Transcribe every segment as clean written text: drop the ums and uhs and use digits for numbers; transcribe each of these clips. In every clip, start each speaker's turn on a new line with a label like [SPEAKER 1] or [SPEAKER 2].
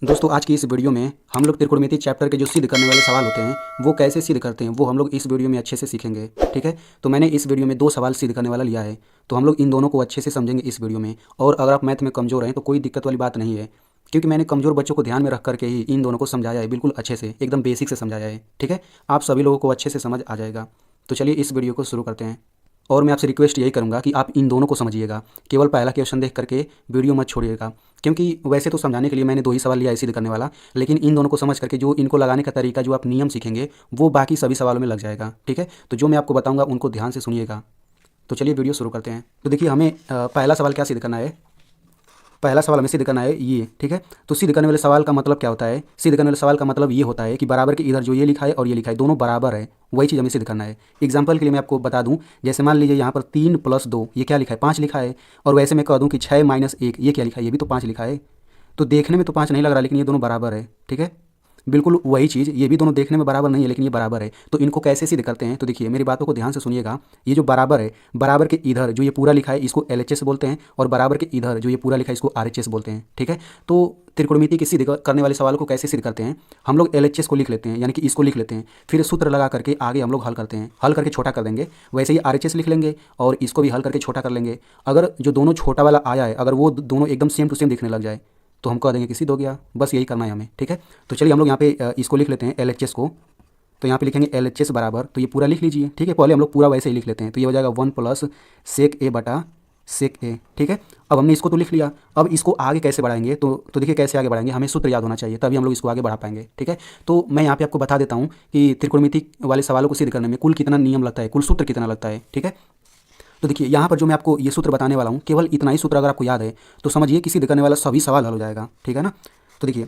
[SPEAKER 1] दोस्तों आज की इस वीडियो में हम लोग त्रिकोणमिति चैप्टर के जो सिद्ध करने वाले सवाल होते हैं वो कैसे सिद्ध करते हैं वो हम लोग इस वीडियो में अच्छे से सीखेंगे। ठीक है, तो मैंने इस वीडियो में दो सवाल सिद्ध करने वाला लिया है, तो हम लोग इन दोनों को अच्छे से समझेंगे इस वीडियो में। और अगर आप मैथ में कमज़ोर हैं तो कोई दिक्कत वाली बात नहीं है, क्योंकि मैंने कमज़ोर बच्चों को ध्यान में रख करके ही इन दोनों को समझाया है, बिल्कुल अच्छे से, एकदम बेसिक से समझाया है। ठीक है, आप सभी लोगों को अच्छे से समझ आ जाएगा। तो चलिए इस वीडियो को शुरू करते हैं। और मैं आपसे रिक्वेस्ट यही करूंगा कि आप इन दोनों को समझिएगा, केवल पहला क्वेश्चन देख करके वीडियो मत छोड़िएगा, क्योंकि वैसे तो समझाने के लिए मैंने दो ही सवाल लिया है सिद्ध करने वाला, लेकिन इन दोनों को समझ करके जो इनको लगाने का तरीका, जो आप नियम सीखेंगे वो बाकी सभी सवालों में लग जाएगा। ठीक है, तो जो मैं आपको बताऊंगा उनको ध्यान से सुनिएगा। तो चलिए वीडियो शुरू करते हैं। तो देखिए हमें पहला सवाल क्या सिद्ध करना है, पहला सवाल हमें सिद्ध करना है ये। ठीक है, तो सिद्ध करने वाले सवाल का मतलब क्या होता है, सिद्ध करने वाले सवाल का मतलब ये होता है कि बराबर के इधर जो ये लिखा है और ये लिखा है दोनों बराबर है, वही चीज़ हमें सिद्ध करना है। एग्जाम्पल के लिए मैं आपको बता दूं, जैसे मान लीजिए यहाँ पर 3+2 ये क्या लिखा है, 5 लिखा है, और वैसे मैं कह दूँ कि 6-1 ये क्या लिखा है, ये भी तो 5 लिखा है। तो देखने में तो 5 नहीं लग रहा, लेकिन ये दोनों बराबर है। ठीक है, बिल्कुल वही चीज़, ये भी दोनों देखने में बराबर नहीं है लेकिन ये बराबर है। तो इनको कैसे सिद्ध करते हैं, तो देखिए मेरी बातों को ध्यान से सुनिएगा। ये जो बराबर है, बराबर के इधर जो ये पूरा लिखा है इसको LHS बोलते हैं, और बराबर के इधर जो ये पूरा लिखा है इसको RHS बोलते हैं। ठीक है, तो त्रिकोणमिति के सिद्ध करने वाले सवाल को कैसे सिद्ध करते हैं, हम लोग LHS को लिख लेते हैं, यानी कि इसको लिख लेते हैं, फिर सूत्र लगा करके आगे हम लोग हल करते हैं, हल करके छोटा कर देंगे। वैसे ही RHS लिख लेंगे और इसको भी हल करके छोटा कर लेंगे। अगर जो दोनों छोटा वाला आया है, अगर वो दोनों एकदम सेम टू सेम दिखने लग जाए तो हम कह देंगे कि सिद्ध हो गया। बस यही करना है हमें। ठीक है, तो चलिए हम लोग यहाँ पे इसको लिख लेते हैं LHS को। तो यहाँ पे लिखेंगे LHS बराबर, तो ये पूरा लिख लीजिए। ठीक है, पहले हम लोग पूरा वैसे ही लिख लेते हैं, तो ये हो जाएगा 1 + sec a बटा sec a। ठीक है, अब हमने इसको तो लिख लिया, अब इसको आगे कैसे बढ़ाएंगे, तो देखिए कैसे आगे बढ़ाएंगे, हमें सूत्र याद होना चाहिए, तभी हम लोग इसको आगे बढ़ा पाएंगे। ठीक है, तो मैं यहाँ पे आपको बता देता हूँ कि त्रिकोणमिति वाले सवालों को सिद्ध करने में कुल कितना नियम लगता है, कुल सूत्र कितना लगता है। ठीक है, तो देखिए यहाँ पर जो मैं आपको ये सूत्र बताने वाला हूँ, केवल इतना ही सूत्र अगर आपको याद है तो समझिए कि सिद्ध करने वाला सभी सवाल हल हो जाएगा। ठीक है ना, तो देखिए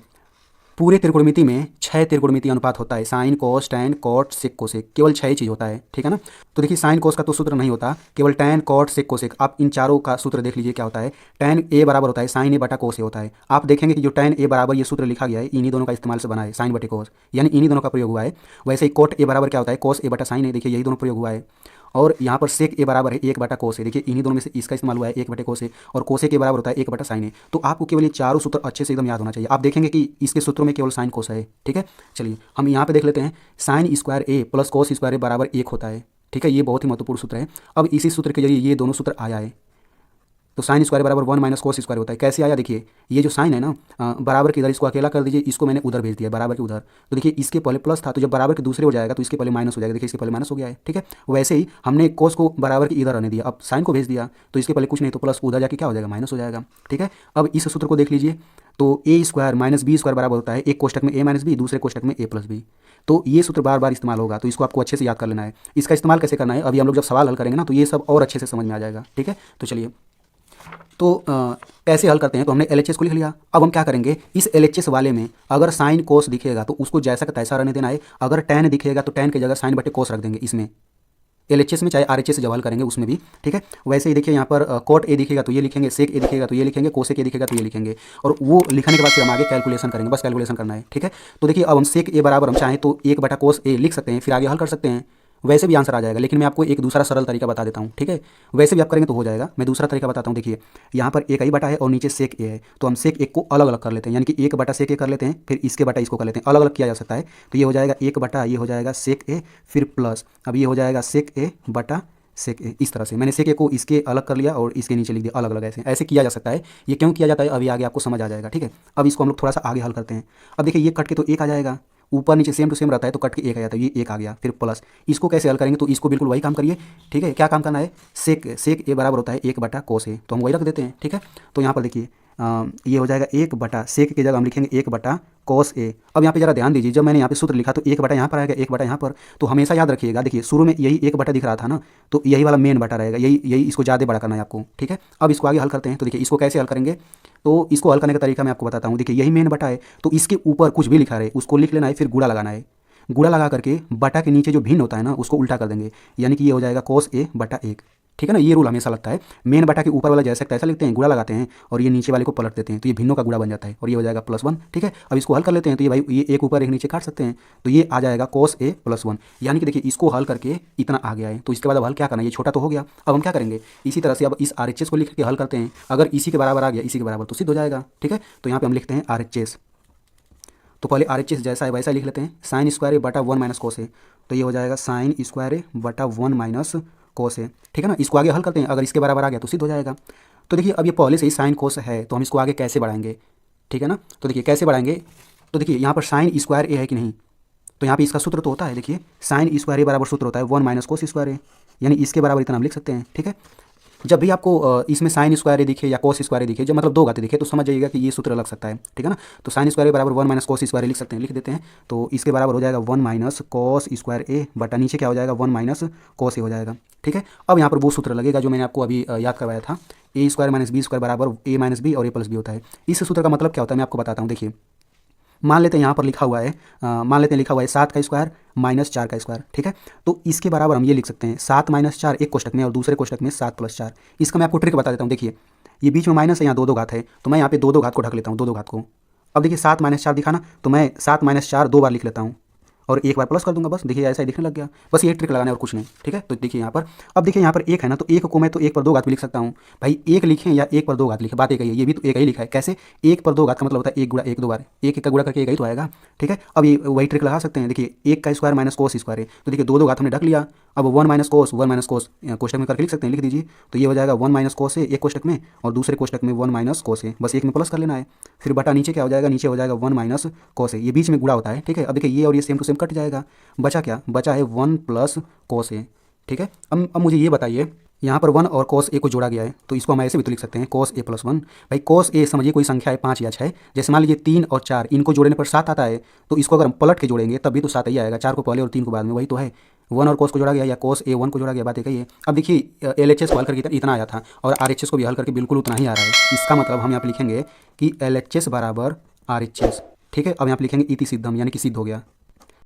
[SPEAKER 1] पूरे त्रिकोणमिति में 6 त्रिकोणमिति अनुपात होता है, sine cos tan cot sec cosec, केवल 6 ही चीज़ होता है। ठीक है ना, तो देखिए साइन कोस का तो सूत्र नहीं होता, केवल टैन कॉट सेक कोसेक। आप इन चारों का सूत्र देख लीजिए क्या होता है। टैन ए बराबर होता है साइन ए बटा कोस ए होता है। आप देखेंगे कि जो टैन ए बराबर ये सूत्र लिखा गया है इन्हीं दोनों का इस्तेमाल से बना है, साइन बटे कोस, यानी इन्हीं दोनों का प्रयोग हुआ है। वैसे ही कोट ए बराबर क्या होता है, कोस ए बटा साइन ए, देखिए यही दोनों प्रयोग हुआ है। और यहाँ पर सेक ए बराबर है 1 बटा कोस ए, देखिए इन्हीं दोनों में से इसका इस्तेमाल हुआ है 1 बटे कोस ए, और कोसे के बराबर होता है 1 बटा साइन ए। तो आपको केवल ये चारों सूत्र अच्छे से एकदम याद होना चाहिए। आप देखेंगे कि इसके सूत्रों में केवल साइन कोस है। ठीक है, चलिए हम यहाँ पे देख लेते हैं, साइन स्क्वायर ए प्लस कोस स्क्वायर ए बराबर 1 होता है। ठीक है, ये बहुत ही महत्वपूर्ण सूत्र है। अब इसी सूत्र के जरिए ये दोनों सूत्र आया है, तो साइन स्क्वायर बराबर 1 - कोस स्क्वायर होता है। कैसे आया, देखिए ये जो साइन है ना, बराबर के इधर इसको अकेला कर दीजिए, इसको मैंने उधर भेज दिया बराबर के उधर। तो देखिए इसके पहले प्लस था, तो जब बराबर के दूसरे हो जाएगा तो इसके पहले माइनस हो जाएगा, देखिए इसके पहले माइनस हो गया है। ठीक है, वैसे ही हमने कोस को बराबर के इधर आने दिया, अब साइन को भेज दिया, तो इसके पहले कुछ नहीं तो प्लस, उधर जाके क्या हो जाएगा, माइनस हो जाएगा। ठीक है, अब इस सूत्र को देख लीजिए, तो a square minus B square बराबर होता है, एक कोष्टक में a माइनस बी, दूसरे कोष्टक में a प्लस बी। तो ये सूत्र बार बार इस्तेमाल होगा, तो इसको आपको अच्छे से याद कर लेना है। इसका इस्तेमाल कैसे करना है, अभी हम लोग जब सवाल हल करेंगे ना तो ये सब और अच्छे से समझ में आ जाएगा। ठीक है, तो चलिए तो कैसे हल करते हैं, तो हमने LHS को लिख लिया। अब हम क्या करेंगे, इस LHS वाले में अगर साइन कोस दिखेगा तो उसको जैसा का तैसा रहने देना है, अगर टैन दिखेगा तो टैन की जगह साइन बटे कोस रख देंगे इसमें, LHS में चाहे RHS जब हल करेंगे उसमें भी। ठीक है, वैसे ही देखिए यहाँ पर कोट ए दिखेगा तो ये लिखेंगे, सेक ए दिखेगा तो ये लिखेंगे, कोसेक ए दिखेगा तो ये लिखेंगे, और वो लिखने के बाद फिर हम आगे कैलकुलेशन करेंगे, बस कैलकुलेशन करना है। ठीक है, तो देखिए अब हम सेक ए बराबर हम चाहें तो 1 बटा कोस ए लिख सकते हैं, फिर आगे हल कर सकते हैं, वैसे भी आंसर आ जाएगा। लेकिन मैं आपको एक दूसरा सरल तरीका बता देता हूँ। ठीक है, वैसे भी आप करेंगे तो हो जाएगा, मैं दूसरा तरीका बताता हूँ। देखिए यहाँ पर एक ही बटा है और नीचे सेक ए है, तो हम सेक एक को अलग अलग कर लेते हैं, यानी कि 1 बटा सेक ए कर लेते हैं, फिर इसके बटा इसको कर लेते हैं, अलग अलग किया जा सकता है। तो ये हो जाएगा 1 बटा, ये हो जाएगा सेक ए, फिर प्लस, अब ये हो जाएगा सेक ए बटा सेक ए। इस तरह से मैंने सेक ए को इसके अलग कर लिया और इसके नीचे लिख दिया, अलग अलग ऐसे ऐसे किया जा सकता है। ये क्यों किया जाता है अभी आगे आपको समझ आ जाएगा। ठीक है, अब इसको हम लोग थोड़ा सा आगे हल करते हैं। अब देखिए ये कट के तो 1 आ जाएगा, ऊपर नीचे सेम टू सेम रहता है तो कट के 1 आ जाता है, ये 1 आ गया, फिर प्लस, इसको कैसे हल करेंगे, तो इसको बिल्कुल वही काम करिए। ठीक है, क्या काम करना है, सेक ए बराबर होता है 1 बटा कोस ए, तो हम वही रख देते हैं। ठीक है, तो यहाँ पर देखिए ये हो जाएगा 1 बटा सेक की जगह हम लिखेंगे 1 बटा कोस ए। अब यहाँ पे जरा ध्यान दीजिए, जब मैंने यहाँ पे सूत्र लिखा तो 1 बटा यहाँ पर आएगा, 1 बटा यहाँ पर, तो हमेशा याद रखिएगा, देखिए शुरू में यही 1 बटा दिख रहा था ना, तो यही वाला मेन बटा रहेगा, यही यही इसको ज़्यादा बड़ा करना है आपको। ठीक है, अब इसको आगे हल करते हैं। तो देखिए इसको कैसे हल करेंगे, तो इसको हल करने का तरीका मैं आपको बताता हूँ। देखिए यही मेन बटा है, तो इसके ऊपर कुछ भी लिखा रहे उसको लिख लेना है, फिर गुणा लगाना है, गुणा लगा करके बटा के नीचे जो भिन्न होता है ना उसको उल्टा कर देंगे, यानी कि ये हो जाएगा कोस ए बटा 1। ठीक है ना, ये रूल हमेशा लगता है, मेन बटा के ऊपर वाला जैसे तैसा लिखते हैं, गुणा लगाते हैं और ये नीचे वाले को पलट देते हैं, तो ये भिन्नों का गुणा बन जाता है और ये हो जाएगा +1। ठीक है, अब इसको हल कर लेते हैं, तो ये भाई ये एक ऊपर एक नीचे काट सकते हैं, तो ये आ जाएगा कोस ए +1, यानी कि देखिए इसको हल करके इतना आ गया है। तो इसके बाद अब हल क्या करना है, ये छोटा तो हो गया, अब हम क्या करेंगे, इसी तरह से अब इस RHS को लिख के हल करते हैं, अगर इसी के बराबर आ गया, इसी के बराबर, तो सिद्ध हो जाएगा। ठीक है, तो यहाँ पे हम लिखते हैं RHS। तो पहले आर एच एस जैसा है वैसा लिख लेते हैं, साइन स्क्वायर ए बटा 1 माइनस कोस ए। तो ये हो जाएगा साइन स्क्वायर ए बटा 1 माइनस कोस ए, ठीक है ना। इसको आगे हल करते हैं, अगर इसके बराबर आ गया तो सिद्ध हो जाएगा। तो देखिए अब ये पहले से ही साइन कोस है, तो हम इसको आगे कैसे बढ़ाएंगे, ठीक है ना। तो देखिए कैसे बढ़ाएंगे, तो देखिए यहाँ पर साइन स्क्वायर ए है कि नहीं, तो यहाँ पे इसका सूत्र तो होता है, देखिए साइन स्क्वायर ए बराबर सूत्र होता है 1 माइनस कोस स्क्वायर ए, यानी इसके बराबर इतना हम लिख सकते हैं, ठीक है। जब भी आपको इसमें साइन स्क्वायर ए दिखे या कोस स्क्वायर ए दिखे, जब मतलब दो घातें दिखे, तो समझ जाइएगा कि ये सूत्र लग सकता है, ठीक है ना। तो साइन स्क्वायर ए बराबर 1 माइनस कोस स्क्वायर ए लिख सकते हैं, लिख देते हैं। तो इसके बराबर हो जाएगा 1 माइनस कोस स्क्वायर ए बटा नीचे क्या हो जाएगा 1 माइनस कोस ए हो जाएगा, ठीक है। अब यहाँ पर वो सूत्र लगेगा जो मैंने आपको अभी याद करवाया था, ए स्क्वायर माइनस बी स्क्वायर बराबर ए माइनस बी और ए प्लस बी होता है। इस सूत्र का मतलब क्या होता है मैं आपको बताता हूँ। देखिए मान लेते हैं यहाँ पर लिखा हुआ है, मान लेते हैं लिखा हुआ है 7 का स्क्वायर माइनस 4 का स्क्वायर, ठीक है। तो इसके बराबर हम ये लिख सकते हैं 7 माइनस 4 एक कोष्टक में और दूसरे कोष्टक में 7 प्लस 4। इसका मैं आपको ट्रिक बता देता हूँ। देखिए ये बीच में माइनस है, यहाँ दो दो घात है, तो मैं यहाँ पे दो दो घात को ढक लेता हूँ, दो दो घात को। अब देखिए 7 माइनस 4 दिखा ना, तो मैं 7 माइनस 4 दो बार लिख लेता हूँ और एक बार प्लस कर दूंगा, बस देखिए ऐसा ही दिखने लग गया। बस ये ट्रिक लगाना है और कुछ नहीं, ठीक है। तो देखिए यहाँ पर, अब देखिए यहाँ पर एक है ना, तो एक को मैं तो एक पर दो घात भी लिख सकता हूँ। भाई एक लिखें या एक पर दो घात लिखें, बात एक ही है, ये भी तो एक ही लिखा है। कैसे, एक पर दो घात का मतलब होता है एक गुणा एक, दो बार एक एक का गुणा करके एक ही तो आएगा, ठीक है। अब ये वही ट्रिक लगा सकते हैं। देखिए एक का स्क्वायर माइनस कोस स्क्वायर है, तो देखिए दो दो घात हमने ढक लिया। अब 1 माइनस कोस कोष्टक में करके लिख सकते हैं, लिख दीजिए। तो ये हो जाएगा 1 माइनस कोस है एक कोष्टक में और दूसरे कोष्टक में 1 माइनस कोस है, बस एक में प्लस कर लेना है। फिर बटा नीचे क्या हो जाएगा, नीचे हो जाएगा 1 माइनस कोस है, ये बीच में गुणा होता है, ठीक है। अब देखिए ये और ये सेम टू सेम कट जाएगा, बचा क्या, बचा है 1 प्लस कोस ए, ठीक है। अब मुझे ये बताइए, यहाँ पर 1 और कोस ए को जोड़ा गया है, तो इसको हम ऐसे भी तो लिख सकते हैं कोस ए प्लस 1। भाई कोस ए समझिए कोई संख्या है 5 या 6, जैसे मान लीजिए 3 और 4 इनको जोड़ने पर 7 आता है, तो इसको अगर हम पलट के जोड़ेंगे तब भी तो 7 ही आएगा, 4 को पहले और 3 को बाद में, वही तो है। 1 और कोस को जोड़ा गया या कोस ए 1 को जोड़ा गया, बात एक ही है। अब देखिए LHS को हल करके इतना आया था और RHS को भी हल करके बिल्कुल उतना ही आ रहा है। इसका मतलब हम यहाँ पर लिखेंगे कि LHS बराबर RHS, ठीक है। अब यहाँ पर लिखेंगे इति सिद्धम, यानी कि सिद्ध हो गया।